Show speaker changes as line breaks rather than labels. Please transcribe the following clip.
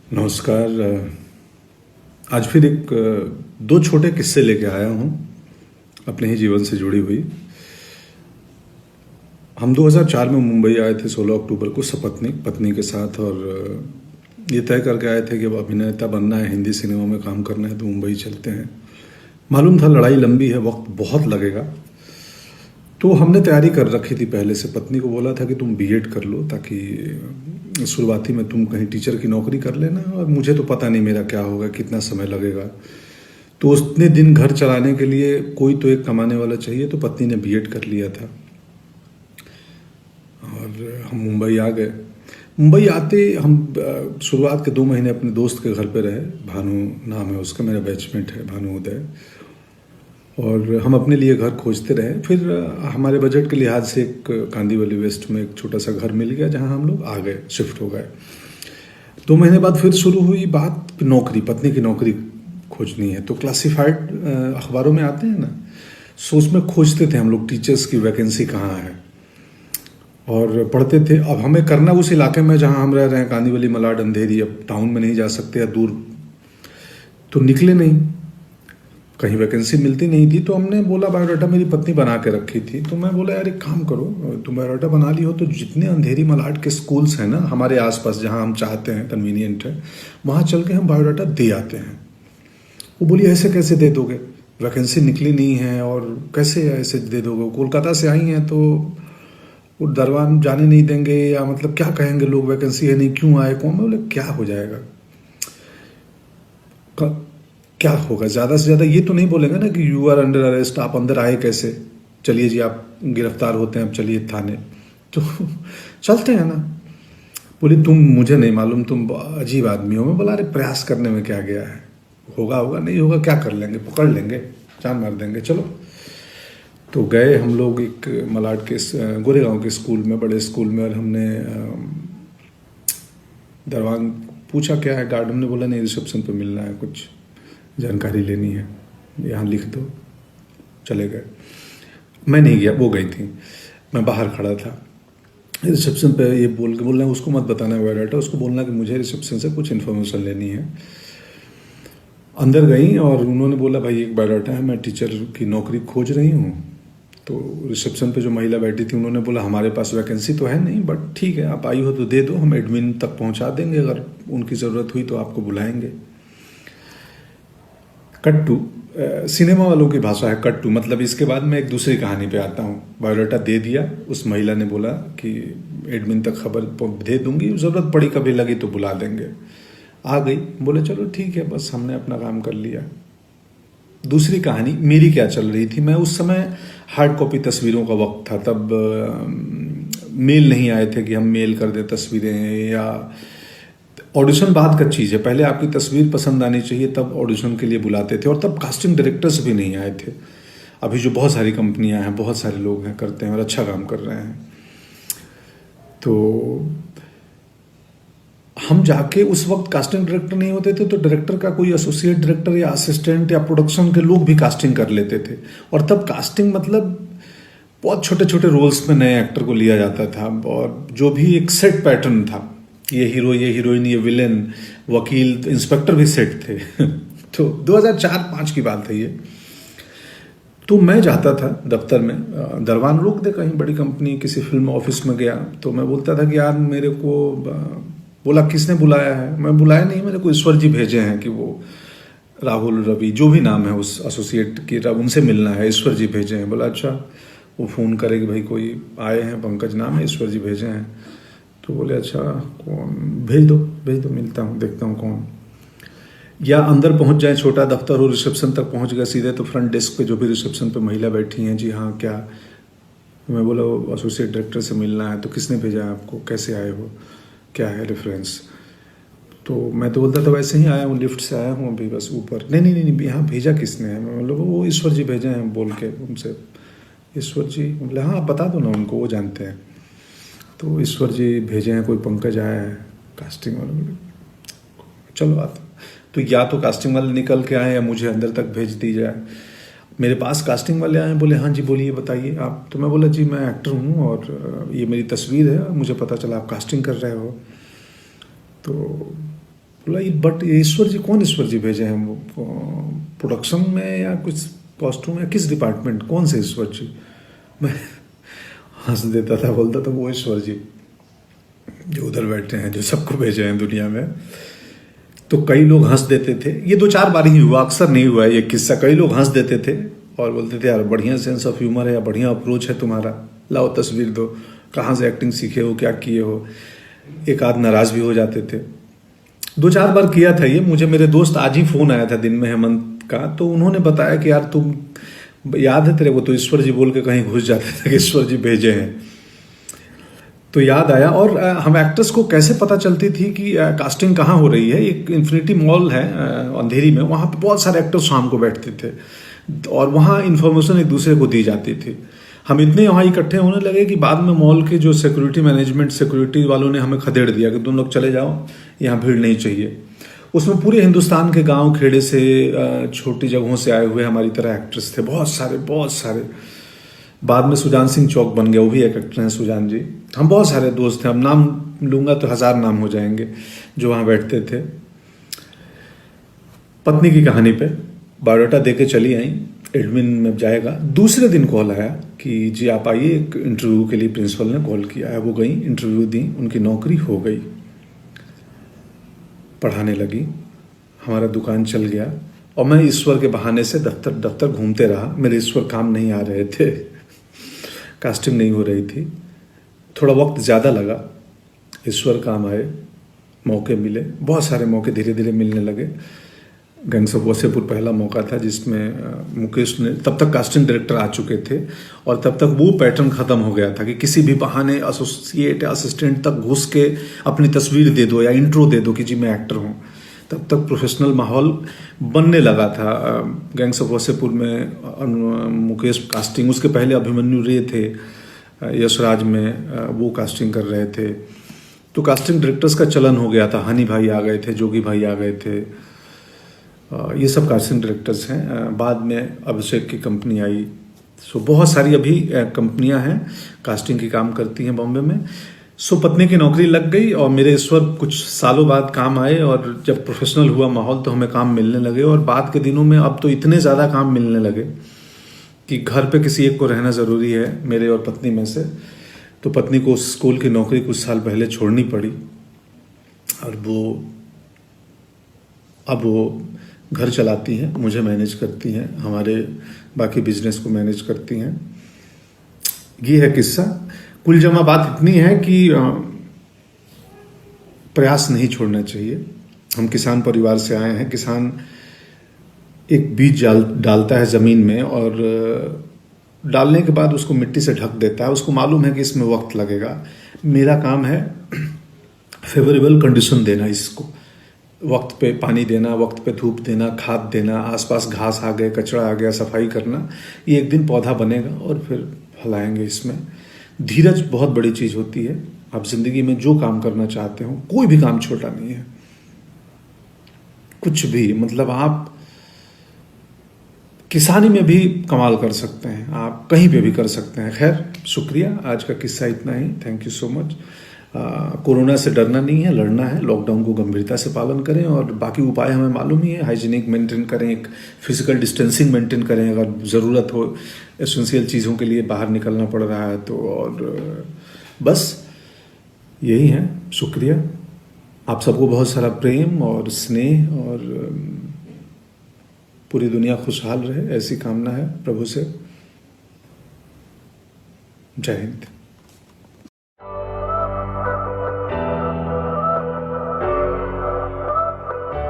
नमस्कार। आज फिर एक दो छोटे किस्से लेके आया हूँ अपने ही जीवन से जुड़ी हुई। हम 2004 में मुंबई आए थे 16 अक्टूबर को सपत्नी पत्नी के साथ, और ये तय करके आए थे कि अब अभिनेता बनना है, हिंदी सिनेमा में काम करना है तो मुंबई चलते हैं। मालूम था लड़ाई लंबी है, वक्त बहुत लगेगा, तो हमने तैयारी कर रखी थी पहले से। पत्नी को बोला था कि तुम बीएड कर लो ताकि शुरुआती में तुम कहीं टीचर की नौकरी कर लेना, और मुझे तो पता नहीं मेरा क्या होगा, कितना समय लगेगा। तो उतने दिन घर चलाने के लिए कोई तो एक कमाने वाला चाहिए, तो पत्नी ने बीएड कर लिया था और हम मुंबई आ गए। मुंबई आते हम शुरुआत के 2 महीने अपने दोस्त के घर पे रहे। भानु नाम है उसका, मेरा बैचमेट है भानु उदय। और हम अपने लिए घर खोजते रहे। फिर हमारे बजट के लिहाज से एक कांदीवली वेस्ट में एक छोटा सा घर मिल गया, जहां हम लोग आ गए, शिफ्ट हो गए। 2 महीने बाद फिर शुरू हुई बात नौकरी, पत्नी की नौकरी खोजनी है। तो क्लासिफाइड अखबारों में आते हैं ना, सो उसमें खोजते थे हम लोग टीचर्स की वैकेंसी कहाँ है, और पढ़ते थे। अब हमें करना उस इलाके में जहाँ हम रह रहे हैं, कांदीवली, मलाड, अंधेरी। अब टाउन में नहीं जा सकते या दूर, तो निकले नहीं, कहीं वैकेंसी मिलती नहीं थी। तो हमने बोला, बायोडाटा मेरी पत्नी बना के रखी थी, तो मैं बोला यार एक काम करो, तुम बायोडाटा बना ली हो तो जितने अंधेरी मलाड के स्कूल्स हैं ना हमारे आसपास, जहाँ हम चाहते हैं, कन्वीनियंट है, वहाँ चल के हम बायोडाटा दे आते हैं। वो बोली ऐसे कैसे दे दोगे, वैकेंसी निकली नहीं है और कैसे ऐसे दे दोगे, कोलकाता से आई हैं तो वो दरबान जाने नहीं देंगे, या मतलब क्या कहेंगे लोग, वैकेंसी है नहीं, क्यों आए कौन। मैं बोले क्या हो जाएगा, क्या होगा, ज़्यादा से ज़्यादा ये तो नहीं बोलेंगे ना कि यू आर अंडर अरेस्ट, आप अंदर आए कैसे, चलिए जी आप गिरफ्तार होते हैं, अब चलिए थाने, तो चलते हैं ना। बोली तुम, मुझे नहीं मालूम, तुम अजीब आदमी हो। मैं बोला अरे प्रयास करने में क्या गया है, होगा होगा, नहीं होगा क्या कर लेंगे, पकड़ लेंगे, जान मार देंगे, चलो। तो गए हम लोग एक मलाड के गोरेगांव के स्कूल में, बड़े स्कूल में, और हमने दरवान पूछा क्या है, गार्ड ने बोला नहीं रिसेप्शन पे मिलना है, कुछ जानकारी लेनी है, यहाँ लिख दो। चले गए, मैं नहीं गया, वो गई थी, मैं बाहर खड़ा था। रिसेप्शन पे ये बोलना उसको मत बताना बायोडाटा, उसको बोलना कि मुझे रिसेप्शन से कुछ इन्फॉर्मेशन लेनी है। अंदर गई और उन्होंने बोला भाई एक बायोडाटा है, मैं टीचर की नौकरी खोज रही हूँ। तो रिसेप्शन पे जो महिला बैठी थी उन्होंने बोला हमारे पास वैकेंसी तो है नहीं, बट ठीक है आप आई हो तो दे दो, हम एडमिन तक पहुँचा देंगे, अगर उनकी ज़रूरत हुई तो आपको बुलाएंगे। कट्टू सिनेमा वालों की भाषा है कट्टू, मतलब इसके बाद मैं एक दूसरी कहानी पे आता हूँ। बायोडाटा दे दिया, उस महिला ने बोला कि एडमिन तक खबर दे दूंगी, ज़रूरत पड़ी कभी लगी तो बुला देंगे। आ गई, बोले चलो ठीक है, बस हमने अपना काम कर लिया। दूसरी कहानी मेरी क्या चल रही थी, मैं उस समय हार्ड कॉपी तस्वीरों का वक्त था, तब मेल नहीं आए थे कि हम मेल कर दें तस्वीरें, या ऑडिशन बाद का चीज़ है, पहले आपकी तस्वीर पसंद आनी चाहिए तब ऑडिशन के लिए बुलाते थे। और तब कास्टिंग डायरेक्टर्स भी नहीं आए थे। अभी जो बहुत सारी कंपनियां हैं, बहुत सारे लोग हैं, करते हैं और अच्छा काम कर रहे हैं। तो हम जाके, उस वक्त कास्टिंग डायरेक्टर नहीं होते थे, तो डायरेक्टर का कोई एसोसिएट डायरेक्टर या असिस्टेंट या प्रोडक्शन के लोग भी कास्टिंग कर लेते थे। और तब कास्टिंग मतलब बहुत छोटे छोटे रोल्स में नए एक्टर को लिया जाता था, और जो भी एक सेट पैटर्न था, ये हीरो, ये हीरोइन, ये विलेन, वकील, इंस्पेक्टर भी सेट थे। तो 2004-5 की बात है ये। तो मैं जाता था दफ्तर में, दरबान रोक दे कहीं बड़ी कंपनी, किसी फिल्म ऑफिस में गया, तो मैं बोलता था कि यार मेरे को, बोला किसने बुलाया है, मैं बुलाया नहीं, मेरे को ईश्वर जी भेजे हैं कि वो राहुल, रवि, जो भी नाम है उस एसोसिएट की, उनसे मिलना है, ईश्वर जी भेजे हैं। बोला अच्छा। वो फ़ोन करे कि भाई कोई आए हैं, पंकज नाम है, ईश्वर जी भेजे हैं। तो बोले अच्छा कौन, भेज दो, मिलता हूँ, देखता हूँ कौन। या अंदर पहुँच जाए, छोटा दफ्तर हो, रिसेप्शन तक पहुँच गए सीधे, तो फ्रंट डेस्क पे जो भी रिसेप्शन पे महिला बैठी हैं, जी हाँ क्या। मैं बोला एसोसिएट डायरेक्टर से मिलना है। तो किसने भेजा है आपको, कैसे आए हो, क्या है रेफरेंस। तो मैं तो बोलता था वैसे ही आया हूँ, लिफ्ट से आया हूँ अभी बस ऊपर। नहीं, यहाँ भेजा किसने है। मैं बोला वो ईश्वर जी भेजे हैं, बोल के उनसे। ईश्वर जी, बोले हाँ आप बता दो ना उनको, वो जानते हैं। तो ईश्वर जी भेजे हैं, कोई पंकज आया है कास्टिंग वाले। चलो आता। तो या तो कास्टिंग वाले निकल के आए या मुझे अंदर तक भेज दी जाए। मेरे पास कास्टिंग वाले आए, बोले हाँ जी बोलिए बताइए आप। तो मैं बोला जी मैं एक्टर हूँ और ये मेरी तस्वीर है, मुझे पता चला आप कास्टिंग कर रहे हो। तो बोला ये बट ये ईश्वर जी, कौन ईश्वर जी भेजे हैं? प्रोडक्शन में या कुछ कॉस्ट्यूम या किस डिपार्टमेंट, कौन से ईश्वर जी? मैं हंस देता था, बोलता था वो ईश्वर जी जो उधर बैठे हैं, जो सबको भेजे हैं दुनिया में। तो कई लोग हंस देते थे। ये 2-4 बार ही हुआ, अक्सर नहीं हुआ है ये किस्सा। कई लोग हंस देते थे और बोलते थे यार बढ़िया सेंस ऑफ ह्यूमर है या बढ़िया अप्रोच है तुम्हारा, लाओ तस्वीर दो, कहाँ से एक्टिंग सीखे हो, क्या किए हो। एक आध नाराज भी हो जाते थे। 2-4 बार किया था ये। मुझे मेरे दोस्त आज ही फोन आया था दिन में, हेमंत का, तो उन्होंने बताया कि यार तुम, याद है तेरे को तो ईश्वर जी बोल के कहीं घुस जाते थे कि ईश्वर जी भेजे हैं। तो याद आया। और हम एक्टर्स को कैसे पता चलती थी कि कास्टिंग कहाँ हो रही है? एक इन्फिनिटी मॉल है अंधेरी में, वहाँ पे बहुत सारे एक्टर्स शाम को बैठते थे और वहाँ इन्फॉर्मेशन एक दूसरे को दी जाती थी। हम इतने वहाँ इकट्ठे होने लगे कि बाद में मॉल के जो सिक्योरिटी मैनेजमेंट, सिक्योरिटी वालों ने हमें खदेड़ दिया कि तुम लोग चले जाओ, यहाँ भीड़ नहीं चाहिए। उसमें पूरे हिंदुस्तान के गांव खेड़े से, छोटी जगहों से आए हुए हमारी तरह एक्टर्स थे, बहुत सारे बहुत सारे। बाद में सुजान सिंह चौक बन गया, वो भी एक एक्टर हैं सुजान जी। हम बहुत सारे दोस्त थे, अब नाम लूंगा तो 1000 नाम हो जाएंगे जो वहाँ बैठते थे। पत्नी की कहानी पे बायोडाटा दे के चली आई, एडमिन में जाएगा। दूसरे दिन कॉल आया कि जी आप आइए, एक इंटरव्यू के लिए प्रिंसिपल ने कॉल किया है। वो गई, इंटरव्यू दी, उनकी नौकरी हो गई। पढ़ाने लगी, हमारा दुकान चल गया और मैं ईश्वर के बहाने से दफ्तर दफ्तर घूमते रहा। मेरे ईश्वर काम नहीं आ रहे थे, कास्टिंग नहीं हो रही थी। थोड़ा वक्त ज़्यादा लगा, ईश्वर काम आए, मौके मिले, बहुत सारे मौके धीरे धीरे मिलने लगे। गैंग्स ऑफ वासेपुर पहला मौका था जिसमें मुकेश ने, तब तक कास्टिंग डायरेक्टर आ चुके थे और तब तक वो पैटर्न ख़त्म हो गया था कि किसी भी बहाने एसोसिएट या असिस्टेंट तक घुस के अपनी तस्वीर दे दो या इंट्रो दे दो कि जी मैं एक्टर हूँ। तब तक प्रोफेशनल माहौल बनने लगा था। गैंग्स ऑफ वासेपुर में मुकेश कास्टिंग, उसके पहले अभिमन्यु रे थे यशराज में, वो कास्टिंग कर रहे थे। तो कास्टिंग डायरेक्टर्स का चलन हो गया था। हनी भाई आ गए थे, जोगी भाई आ गए थे, ये सब कास्टिंग डायरेक्टर्स हैं। बाद में अभिषेक की कंपनी आई। सो बहुत सारी अभी कंपनियां हैं कास्टिंग की काम करती हैं बॉम्बे में। सो पत्नी की नौकरी लग गई और मेरे ईश्वर कुछ सालों बाद काम आए और जब प्रोफेशनल हुआ माहौल तो हमें काम मिलने लगे। और बाद के दिनों में अब तो इतने ज़्यादा काम मिलने लगे कि घर पे किसी एक को रहना ज़रूरी है, मेरे और पत्नी में से। तो पत्नी को स्कूल की नौकरी कुछ साल पहले छोड़नी पड़ी और अब वो घर चलाती हैं, मुझे मैनेज करती हैं, हमारे बाकी बिजनेस को मैनेज करती हैं। ये है किस्सा। कुल जमा बात इतनी है कि प्रयास नहीं छोड़ना चाहिए। हम किसान परिवार से आए हैं। किसान एक बीज डालता है ज़मीन में और डालने के बाद उसको मिट्टी से ढक देता है। उसको मालूम है कि इसमें वक्त लगेगा। मेरा काम है फेवरेबल कंडीशन देना, इसको वक्त पे पानी देना, वक्त पे धूप देना, खाद देना, आसपास घास आ गए, कचरा आ गया, सफाई करना। ये एक दिन पौधा बनेगा और फिर फलाएंगे। इसमें धीरज बहुत बड़ी चीज़ होती है। आप जिंदगी में जो काम करना चाहते हो, कोई भी काम छोटा नहीं है, कुछ भी, मतलब आप किसानी में भी कमाल कर सकते हैं, आप कहीं पे भी कर सकते हैं। खैर, शुक्रिया, आज का किस्सा इतना ही। Thank you so much. Corona से डरना नहीं है, लड़ना है। लॉकडाउन को गंभीरता से पालन करें और बाकी उपाय हमें मालूम ही है। हाइजीनिक मेंटेन करें, एक फिजिकल डिस्टेंसिंग मेंटेन करें। अगर ज़रूरत हो, एसेंशियल चीज़ों के लिए बाहर निकलना पड़ रहा है तो, और बस यही है। शुक्रिया। आप सबको बहुत सारा प्रेम और स्नेह और पूरी दुनिया खुशहाल रहे, ऐसी कामना है प्रभु से। जय हिंद।